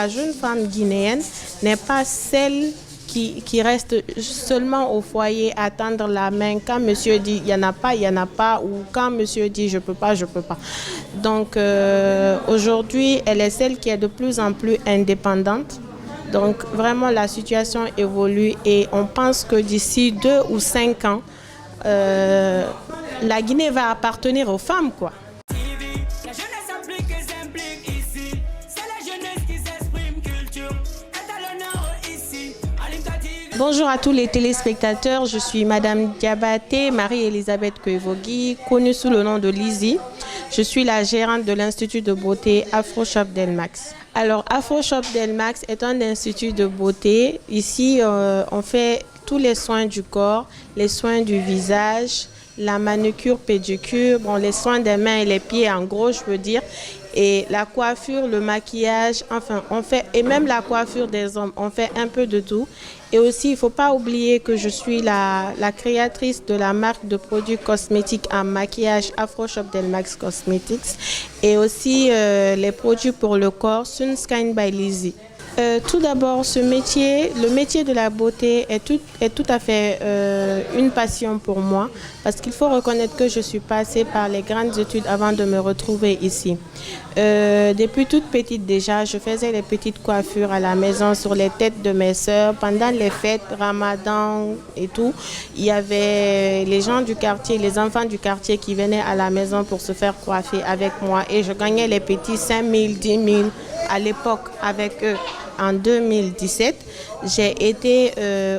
La jeune femme guinéenne n'est pas celle qui reste seulement au foyer à tendre la main quand monsieur dit il n'y en a pas, il n'y en a pas, ou quand monsieur dit je peux pas, je peux pas. Donc aujourd'hui, elle est celle qui est de plus en plus indépendante. Donc vraiment la situation évolue et on pense que d'ici 2 ou 5 ans, la Guinée va appartenir aux femmes, quoi. Bonjour à tous les téléspectateurs, je suis Madame Diabaté Marie-Elisabeth Koevogi, connue sous le nom de Lizzie. Je suis la gérante de l'Institut de beauté Afro Shop Delmax. Alors Afro Shop Delmax est un institut de beauté. Ici, on fait tous les soins du corps, les soins du visage, la manucure, pédicure, les soins des mains et les pieds en gros, je veux dire. Et la coiffure, le maquillage, enfin, on fait, et même la coiffure des hommes, on fait un peu de tout. Et aussi, il ne faut pas oublier que je suis la créatrice de la marque de produits cosmétiques en maquillage Afro Shop Delmax Cosmetics et aussi les produits pour le corps Sunskin by Lizzie. Tout d'abord, le métier de la beauté est tout à fait une passion pour moi parce qu'il faut reconnaître que je suis passée par les grandes études avant de me retrouver ici. Depuis toute petite déjà, je faisais les petites coiffures à la maison sur les têtes de mes sœurs. Pendant les fêtes, Ramadan et tout, il y avait les gens du quartier, les enfants du quartier qui venaient à la maison pour se faire coiffer avec moi et je gagnais les petits 5 000, 10 000 à l'époque avec eux. En 2017, j'ai été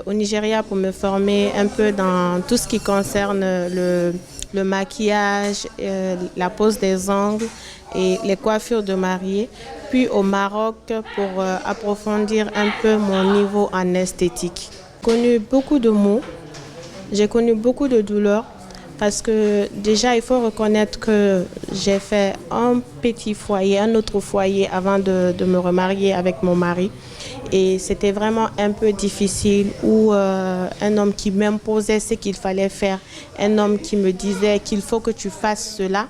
au Nigeria pour me former un peu dans tout ce qui concerne le maquillage, la pose des ongles et les coiffures de mariée. Puis au Maroc pour approfondir un peu mon niveau en esthétique. J'ai connu beaucoup de maux, j'ai connu beaucoup de douleurs. Parce que déjà, il faut reconnaître que j'ai fait un petit foyer, un autre foyer avant de me remarier avec mon mari. Et c'était vraiment un peu difficile où un homme qui m'imposait ce qu'il fallait faire, un homme qui me disait qu'il faut que tu fasses cela,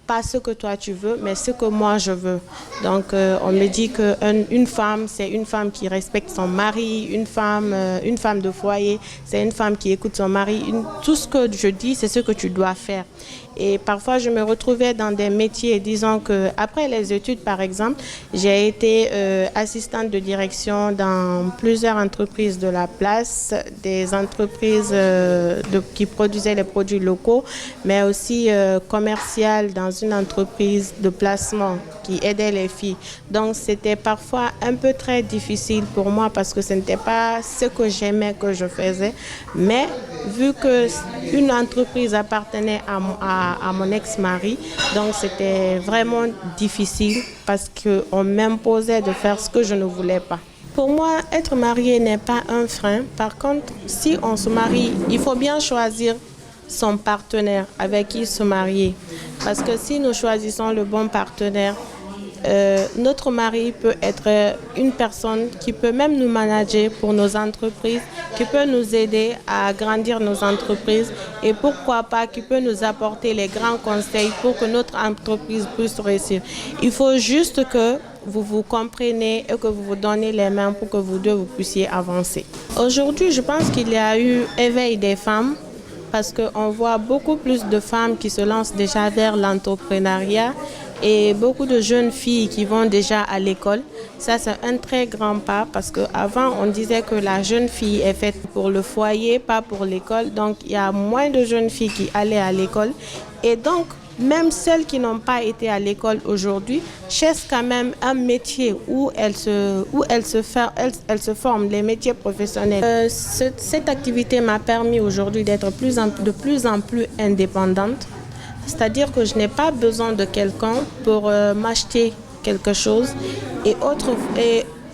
pas ce que toi tu veux, mais ce que moi je veux. Donc on me dit qu'une femme, c'est une femme qui respecte son mari, une femme de foyer, c'est une femme qui écoute son mari. Tout ce que je dis, c'est ce que tu dois faire. Et parfois, je me retrouvais dans des métiers, disons qu'après les études, par exemple, j'ai été assistante de direction dans plusieurs entreprises de la place, des entreprises qui produisaient les produits locaux, mais aussi commerciale dans une entreprise de placement qui aidait les filles. Donc, c'était parfois un peu très difficile pour moi parce que ce n'était pas ce que j'aimais que je faisais. Mais vu qu'une entreprise appartenait à mon ex-mari, donc c'était vraiment difficile parce qu'on m'imposait de faire ce que je ne voulais pas. Pour moi, être marié n'est pas un frein. Par contre, si on se marie, il faut bien choisir son partenaire avec qui se marier. Parce que si nous choisissons le bon partenaire, notre mari peut être une personne qui peut même nous manager pour nos entreprises, qui peut nous aider à agrandir nos entreprises et pourquoi pas qui peut nous apporter les grands conseils pour que notre entreprise puisse réussir. Il faut juste que vous vous compreniez et que vous vous donnez les mains pour que vous deux vous puissiez avancer. Aujourd'hui, je pense qu'il y a eu éveil des femmes parce qu'on voit beaucoup plus de femmes qui se lancent déjà vers l'entrepreneuriat et beaucoup de jeunes filles qui vont déjà à l'école. Ça, c'est un très grand pas parce qu'avant, on disait que la jeune fille est faite pour le foyer, pas pour l'école. Donc, il y a moins de jeunes filles qui allaient à l'école. Et donc, même celles qui n'ont pas été à l'école aujourd'hui cherchent quand même un métier où elles se forment, les métiers professionnels. Cette activité m'a permis aujourd'hui d'être de plus en plus indépendante. C'est-à-dire que je n'ai pas besoin de quelqu'un pour m'acheter quelque chose. Et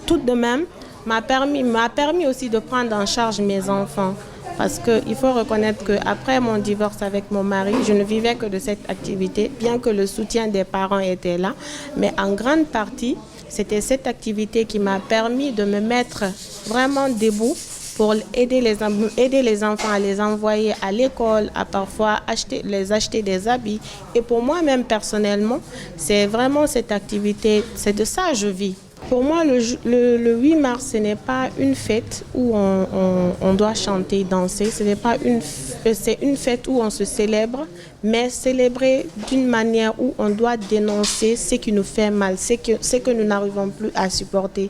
tout de même, m'a permis aussi de prendre en charge mes enfants. Parce qu'il faut reconnaître qu'après mon divorce avec mon mari, je ne vivais que de cette activité, bien que le soutien des parents était là. Mais en grande partie, c'était cette activité qui m'a permis de me mettre vraiment debout pour aider les enfants à les envoyer à l'école, à parfois les acheter des habits. Et pour moi-même personnellement, c'est vraiment cette activité, c'est de ça que je vis. Pour moi, le 8 mars, ce n'est pas une fête où on doit chanter, danser. C'est une fête où on se célèbre, mais célébrer d'une manière où on doit dénoncer ce qui nous fait mal, ce que nous n'arrivons plus à supporter.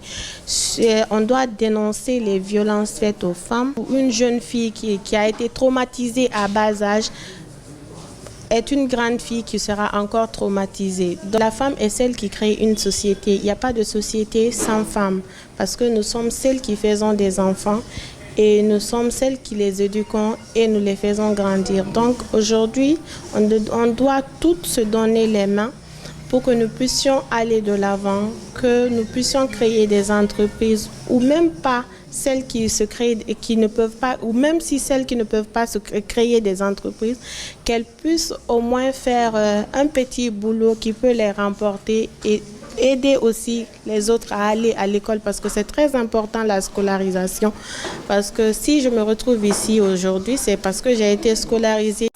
On doit dénoncer les violences faites aux femmes. Une jeune fille qui a été traumatisée à bas âge est une grande fille qui sera encore traumatisée. Donc, la femme est celle qui crée une société. Il n'y a pas de société sans femme parce que nous sommes celles qui faisons des enfants et nous sommes celles qui les éduquons et nous les faisons grandir. Donc aujourd'hui, on doit toutes se donner les mains pour que nous puissions aller de l'avant, que nous puissions créer des entreprises ou même pas celles qui se créent et qui ne peuvent pas, ou même si celles qui ne peuvent pas se créer des entreprises, qu'elles puissent au moins faire un petit boulot qui peut les remporter et aider aussi les autres à aller à l'école parce que c'est très important la scolarisation. Parce que si je me retrouve ici aujourd'hui, c'est parce que j'ai été scolarisée.